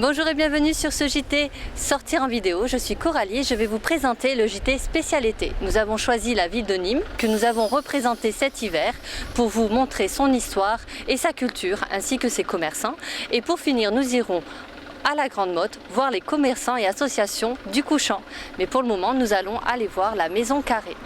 Bonjour et bienvenue sur ce JT Sortir en vidéo. Je suis Coralie et je vais vous présenter le JT spécial été. Nous avons choisi la ville de Nîmes que nous avons représentée cet hiver pour vous montrer son histoire et sa culture ainsi que ses commerçants. Et pour finir, nous irons à la Grande Motte voir les commerçants et associations du Couchant. Mais pour le moment, nous allons aller voir la Maison Carrée.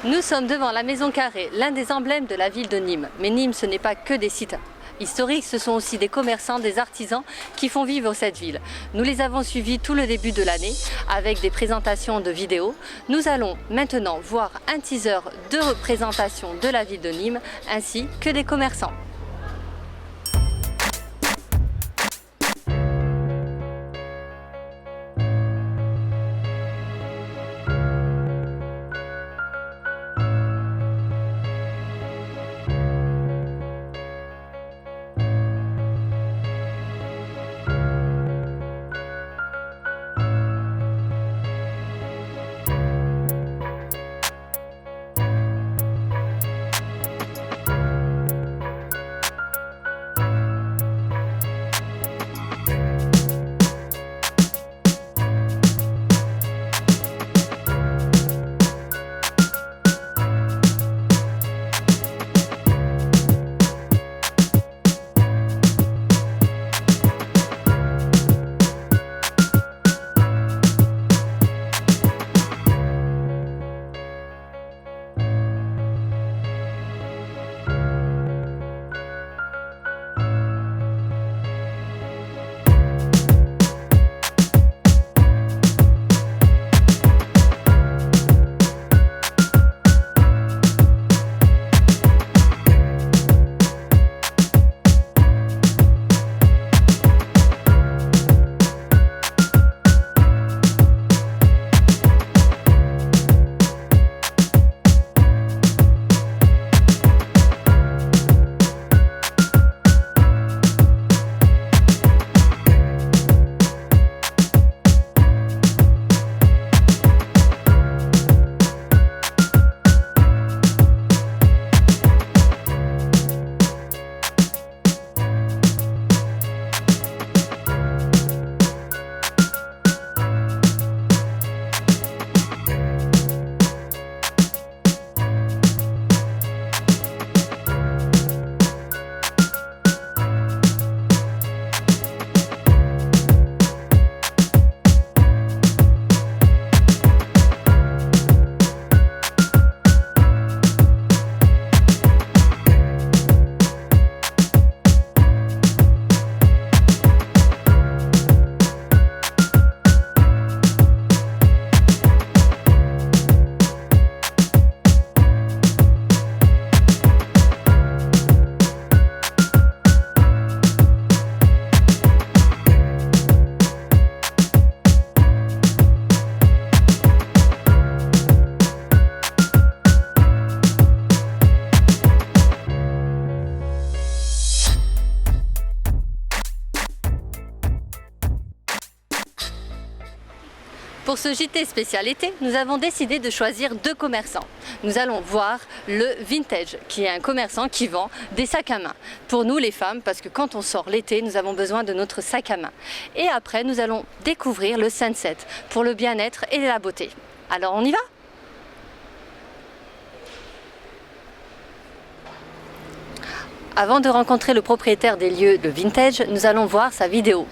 Nous sommes devant la Maison Carrée, l'un des emblèmes de la ville de Nîmes. Mais Nîmes, ce n'est pas que des sites historiques, ce sont aussi des commerçants, des artisans qui font vivre cette ville. Nous les avons suivis tout le début de l'année avec des présentations de vidéos. Nous allons maintenant voir un teaser de représentation de la ville de Nîmes ainsi que des commerçants. Pour ce JT spécial été, nous avons décidé de choisir deux commerçants. Nous allons voir le Vintage, qui est un commerçant qui vend des sacs à main. Pour nous les femmes, parce que quand on sort l'été, nous avons besoin de notre sac à main. Et après, nous allons découvrir le Sunset, pour le bien-être et la beauté. Alors on y va ? Avant de rencontrer le propriétaire des lieux de Vintage, nous allons voir sa vidéo.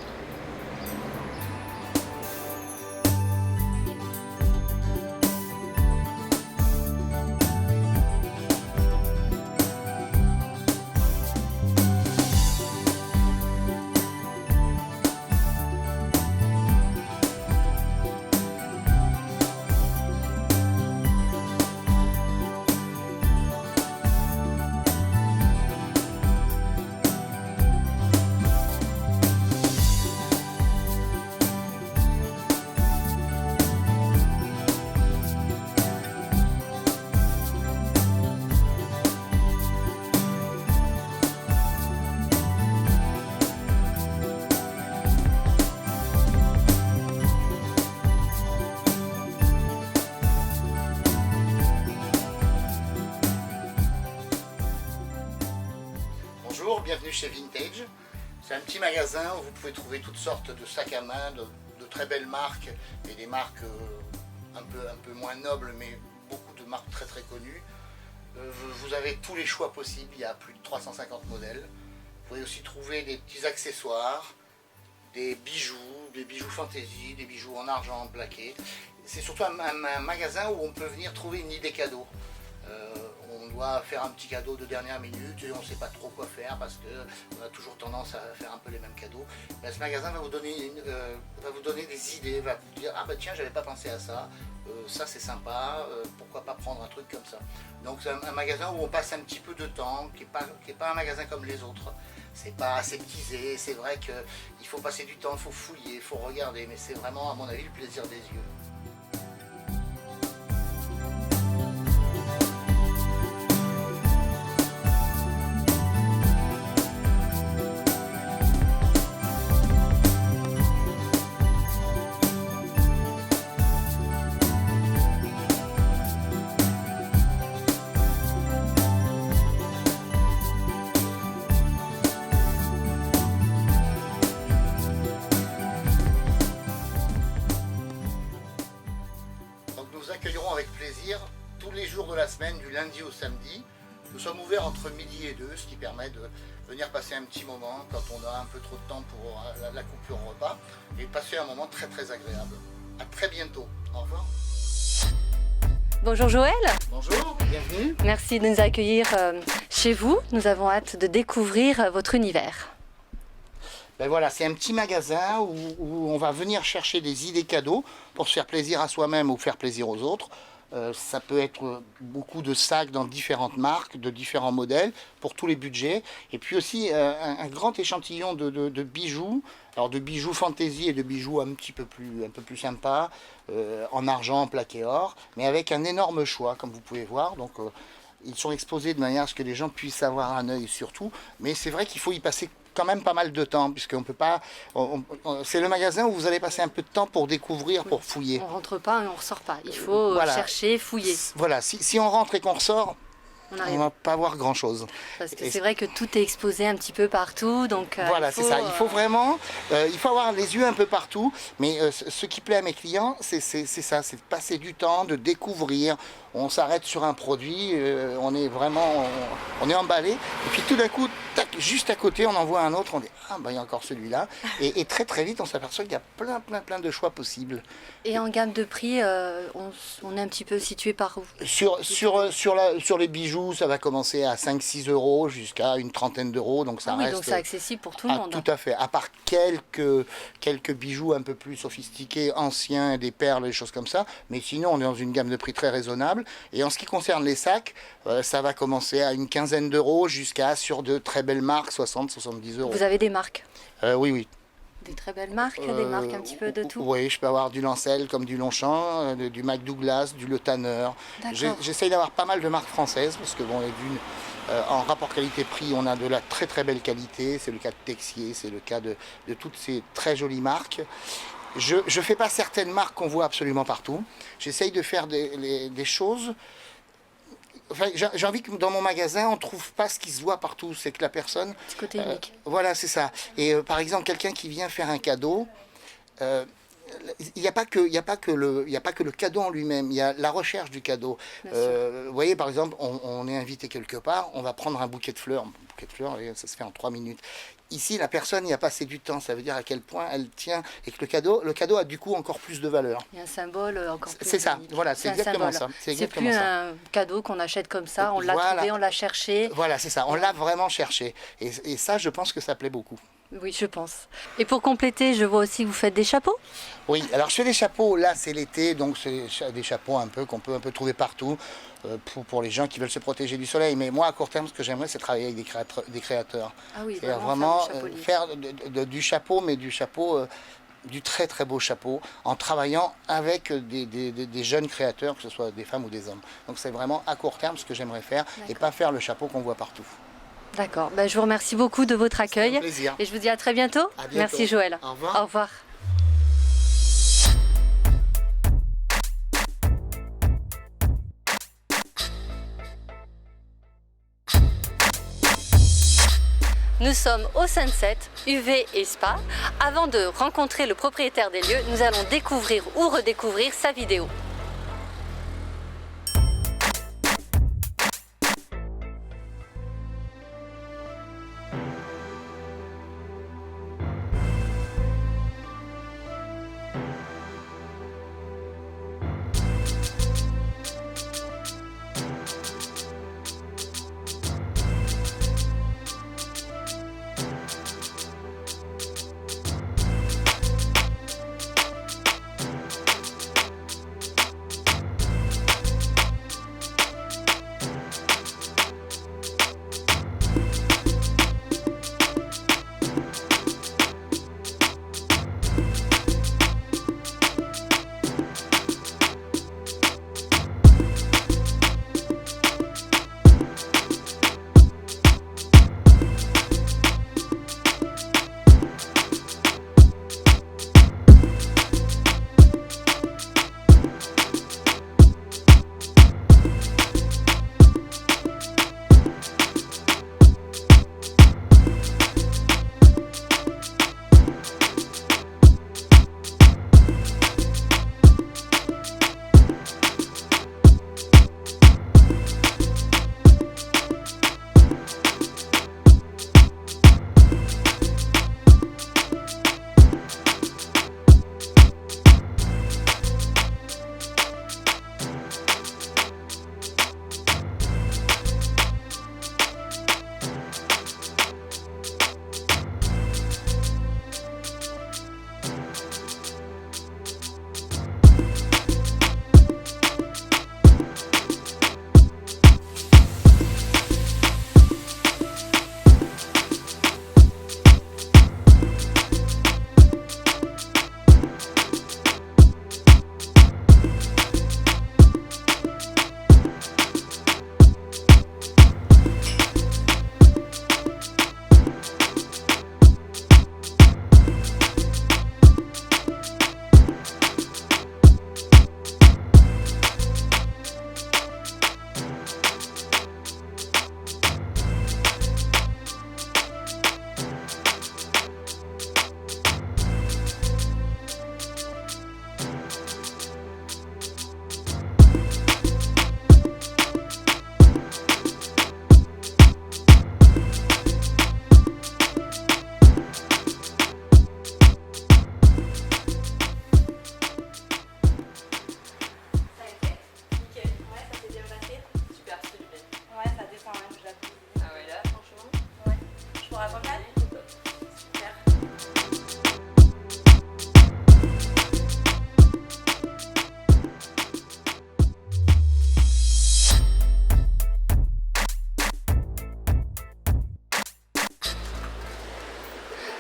Bonjour, bienvenue chez Vintage. C'est un petit magasin où vous pouvez trouver toutes sortes de sacs à main, de très belles marques et des marques un peu moins nobles, mais beaucoup de marques très très connues. Vous avez tous les choix possibles, il y a plus de 350 modèles. Vous pouvez aussi trouver des petits accessoires, des bijoux fantaisie, des bijoux en argent plaqué. C'est surtout un magasin où on peut venir trouver une idée cadeau. On doit faire un petit cadeau de dernière minute et on ne sait pas trop quoi faire parce qu'on a toujours tendance à faire un peu les mêmes cadeaux. Mais ce magasin va vous donner des idées, va vous dire ah bah tiens j'avais pas pensé à ça, ça c'est sympa, pourquoi pas prendre un truc comme ça. Donc c'est un magasin où on passe un petit peu de temps, qui est pas un magasin comme les autres. C'est pas aseptisé, c'est vrai qu'il faut passer du temps, il faut fouiller, il faut regarder, mais c'est vraiment à mon avis le plaisir des yeux. Nous accueillerons avec plaisir tous les jours de la semaine, du lundi au samedi. Nous sommes ouverts entre midi et 2, ce qui permet de venir passer un petit moment quand on a un peu trop de temps pour la coupure repas et passer un moment très très agréable. À très bientôt. Au revoir. Bonjour Joël. Bonjour, bienvenue. Merci de nous accueillir chez vous. Nous avons hâte de découvrir votre univers. Ben voilà, c'est un petit magasin où on va venir chercher des idées cadeaux pour se faire plaisir à soi-même ou faire plaisir aux autres. Ça peut être beaucoup de sacs dans différentes marques, de différents modèles, pour tous les budgets. Et puis aussi un grand échantillon de bijoux, alors de bijoux fantaisie et de bijoux un peu plus sympas, en argent, en plaqué or, mais avec un énorme choix, comme vous pouvez voir. Donc, ils sont exposés de manière à ce que les gens puissent avoir un œil surtout. Mais c'est vrai qu'il faut y passer quand même pas mal de temps, puisqu'on peut pas. C'est le magasin où vous allez passer un peu de temps pour découvrir, pour fouiller. On rentre pas et on ressort pas. Il faut Voilà. chercher, fouiller. Voilà, si on rentre et qu'on ressort, on ne va pas voir grand chose. Parce que c'est vrai que tout est exposé un petit peu partout. Donc, voilà, c'est ça. Il faut vraiment, il faut avoir les yeux un peu partout. Mais ce qui plaît à mes clients, c'est ça, c'est de passer du temps, de découvrir. On s'arrête sur un produit, on est vraiment, on est emballé. Et puis tout d'un coup, tac, juste à côté, on en voit un autre. On dit ah ben il y a encore celui-là. Et très très vite, on s'aperçoit qu'il y a plein de choix possibles. Et en gamme de prix, on est un petit peu situé par où? Sur les bijoux, ça va commencer à 5-6 euros jusqu'à une trentaine d'euros. Donc ça reste. Donc c'est accessible pour tout le monde. Tout à fait. À part quelques bijoux un peu plus sophistiqués, anciens, des perles, des choses comme ça. Mais sinon, on est dans une gamme de prix très raisonnable. Et en ce qui concerne les sacs, ça va commencer à une quinzaine d'euros jusqu'à, sur de très belles marques, 60-70 euros. Vous avez des marques? Oui. Des très belles marques, des marques un petit peu de tout? Oui, je peux avoir du Lancel comme du Longchamp, du McDouglas, du Le Tanner. J'essaye d'avoir pas mal de marques françaises parce que bon, en rapport qualité-prix, on a de la très très belle qualité. C'est le cas de Texier, c'est le cas de toutes ces très jolies marques. Je ne fais pas certaines marques qu'on voit absolument partout. J'essaye de faire des choses. Enfin, j'ai envie que dans mon magasin, on ne trouve pas ce qui se voit partout. C'est que la personne... Petit côté unique. Voilà, c'est ça. Et par exemple, quelqu'un qui vient faire un cadeau, il n'y a pas que le cadeau en lui-même, il y a la recherche du cadeau. Vous voyez, par exemple, on est invité quelque part, on va prendre un bouquet de fleurs. Un bouquet de fleurs, ça se fait en 3 minutes. Ici, la personne y a passé du temps, ça veut dire à quel point elle tient, et que le cadeau a du coup encore plus de valeur. Il y a un symbole encore plus. C'est ça, voilà, c'est exactement ça. C'est plus un cadeau qu'on achète comme ça, on l'a trouvé, on l'a cherché. Voilà, c'est ça, on l'a vraiment cherché. Et ça, je pense que ça plaît beaucoup. Oui, je pense. Et pour compléter, je vois aussi que vous faites des chapeaux? Oui, alors je fais des chapeaux, là c'est l'été, donc c'est des chapeaux qu'on peut un peu trouver partout pour les gens qui veulent se protéger du soleil. Mais moi, à court terme, ce que j'aimerais, c'est travailler avec des créateurs. Ah oui, vraiment faire du chapeau, mais du chapeau, du très très beau chapeau, en travaillant avec des jeunes créateurs, que ce soit des femmes ou des hommes. Donc c'est vraiment à court terme ce que j'aimerais faire, et pas faire le chapeau qu'on voit partout. D'accord, je vous remercie beaucoup de votre accueil. C'est un plaisir. Et je vous dis à très bientôt. À bientôt. Merci Joël. Au revoir. Au revoir. Nous sommes au Sunset, UV et Spa. Avant de rencontrer le propriétaire des lieux, nous allons découvrir ou redécouvrir sa vidéo.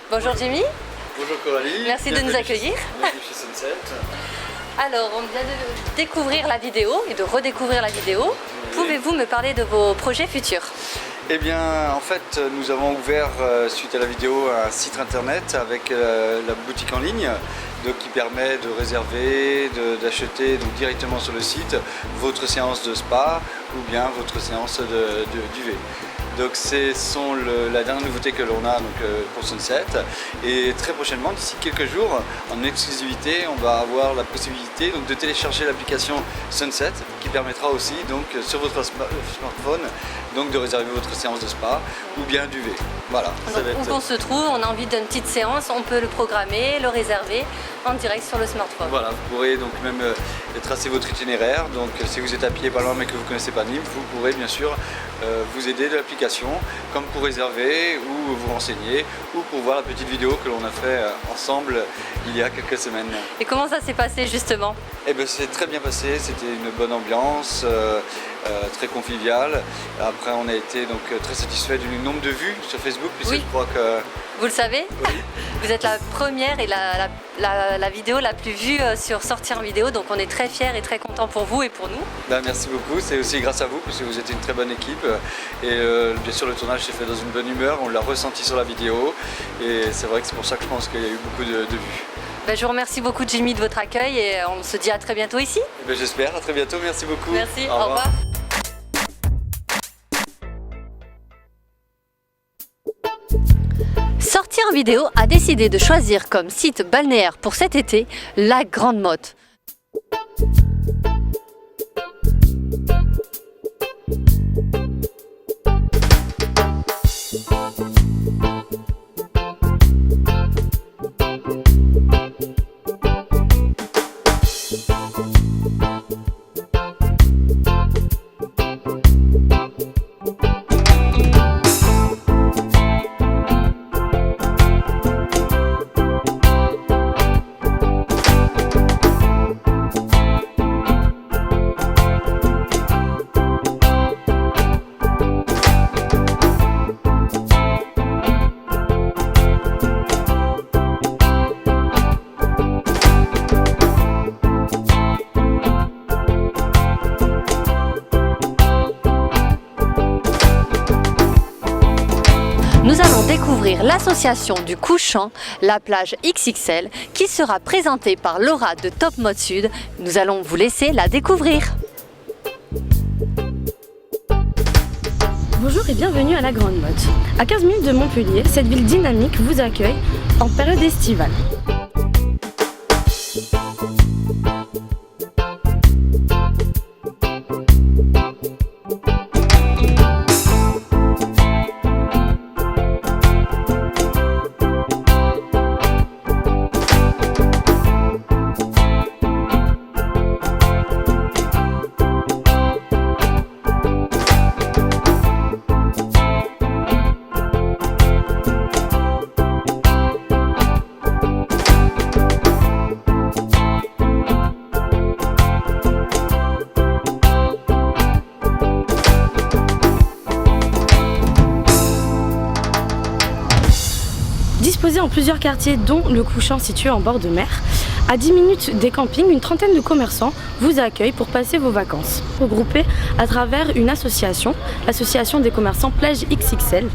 Bonjour Jimmy. Bonjour Coralie. Merci de nous accueillir. Bienvenue chez Sunset. Alors, on vient de découvrir la vidéo et de redécouvrir la vidéo. Oui. Pouvez-vous me parler de vos projets futurs? Eh bien, en fait, nous avons ouvert, suite à la vidéo, un site internet avec la boutique en ligne qui permet de réserver, d'acheter directement sur le site votre séance de spa ou bien votre séance d'UV. Donc c'est la dernière nouveauté que l'on a pour Sunset, et très prochainement, d'ici quelques jours, en exclusivité, on va avoir la possibilité de télécharger l'application Sunset qui permettra aussi sur votre smartphone de réserver votre séance de spa ou bien d'UV. Voilà. Où qu'on se trouve, on a envie d'une petite séance, on peut le programmer, le réserver en direct sur le smartphone. Voilà, vous pourrez donc même tracer votre itinéraire. Donc si vous êtes à pied pas loin mais que vous ne connaissez pas Nîmes, vous pourrez bien sûr vous aider de l'application, comme pour réserver ou vous renseigner ou pour voir la petite vidéo que l'on a fait ensemble il y a quelques semaines. Et comment ça s'est passé justement? Eh bien, c'est très bien passé, c'était une bonne ambiance, très conviviale. Après on a été très satisfait du nombre de vues sur Facebook, puisque oui. Je crois que... Vous le savez? Oui. Vous êtes la première et la vidéo la plus vue sur Sortir en vidéo, donc on est très fiers et très contents pour vous et pour nous. Ben, merci beaucoup, c'est aussi grâce à vous, parce que vous êtes une très bonne équipe. Et bien sûr le tournage s'est fait dans une bonne humeur, on l'a ressenti sur la vidéo. Et c'est vrai que c'est pour ça que je pense qu'il y a eu beaucoup de vues. Ben, je vous remercie beaucoup Jimmy de votre accueil et on se dit à très bientôt ici. Ben, j'espère, à très bientôt, merci beaucoup. Merci, au revoir. vidéo a décidé de choisir comme site balnéaire pour cet été la Grande Motte. Nous allons découvrir l'association du Couchant, la plage XXL, qui sera présentée par Laura de Top Mode Sud. Nous allons vous laisser la découvrir. Bonjour et bienvenue à la Grande Motte. À 15 minutes de Montpellier, cette ville dynamique vous accueille en période estivale. Disposé en plusieurs quartiers dont le Couchant situé en bord de mer, à 10 minutes des campings, une trentaine de commerçants vous accueillent pour passer vos vacances. Regroupés à travers une association, l'association des commerçants Plage XXL.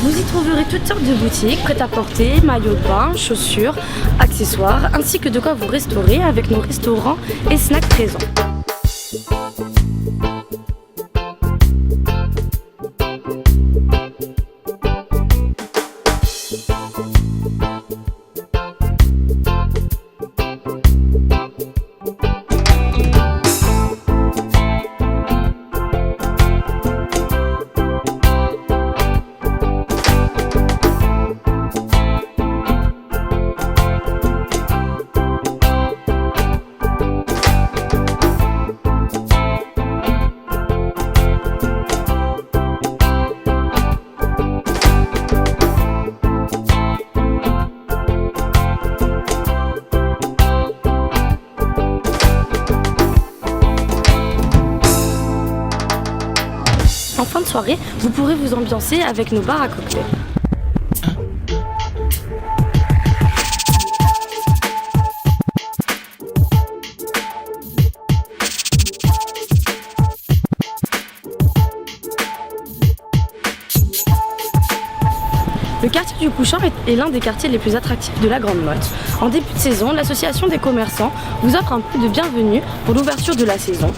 Vous y trouverez toutes sortes de boutiques, prêt-à-porter, maillots de bain, chaussures, accessoires, ainsi que de quoi vous restaurer avec nos restaurants et snacks présents. En fin de soirée, vous pourrez vous ambiancer avec nos bars à cocktails. Le quartier du Couchant est l'un des quartiers les plus attractifs de la Grande Motte. En début de saison, l'association des commerçants vous offre un prix de bienvenue pour l'ouverture de la saison.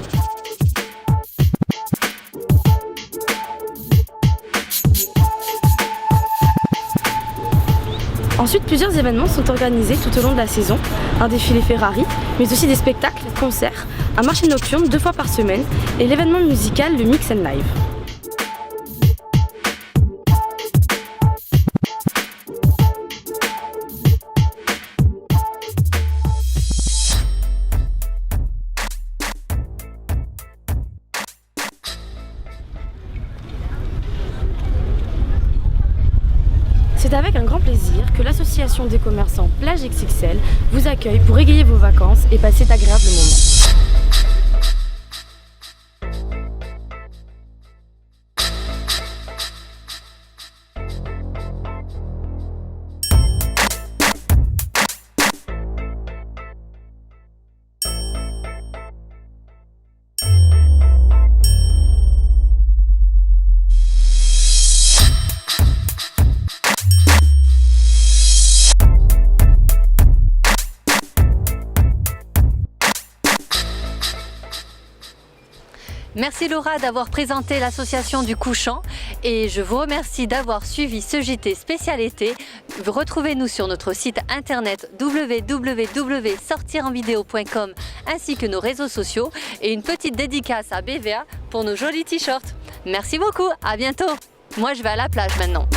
Ensuite, plusieurs événements sont organisés tout au long de la saison. Un défilé Ferrari, mais aussi des spectacles, concerts, un marché nocturne 2 fois par semaine et l'événement musical, le Mix and Live. C'est avec un grand plaisir que l'association des commerçants Plage XXL vous accueille pour égayer vos vacances et passer d'agréables moments. Merci Laura d'avoir présenté l'association du couchant et je vous remercie d'avoir suivi ce JT spécial été. Retrouvez-nous sur notre site internet www.sortirenvideo.com ainsi que nos réseaux sociaux et une petite dédicace à BVA pour nos jolis t-shirts. Merci beaucoup, à bientôt. Moi je vais à la plage maintenant.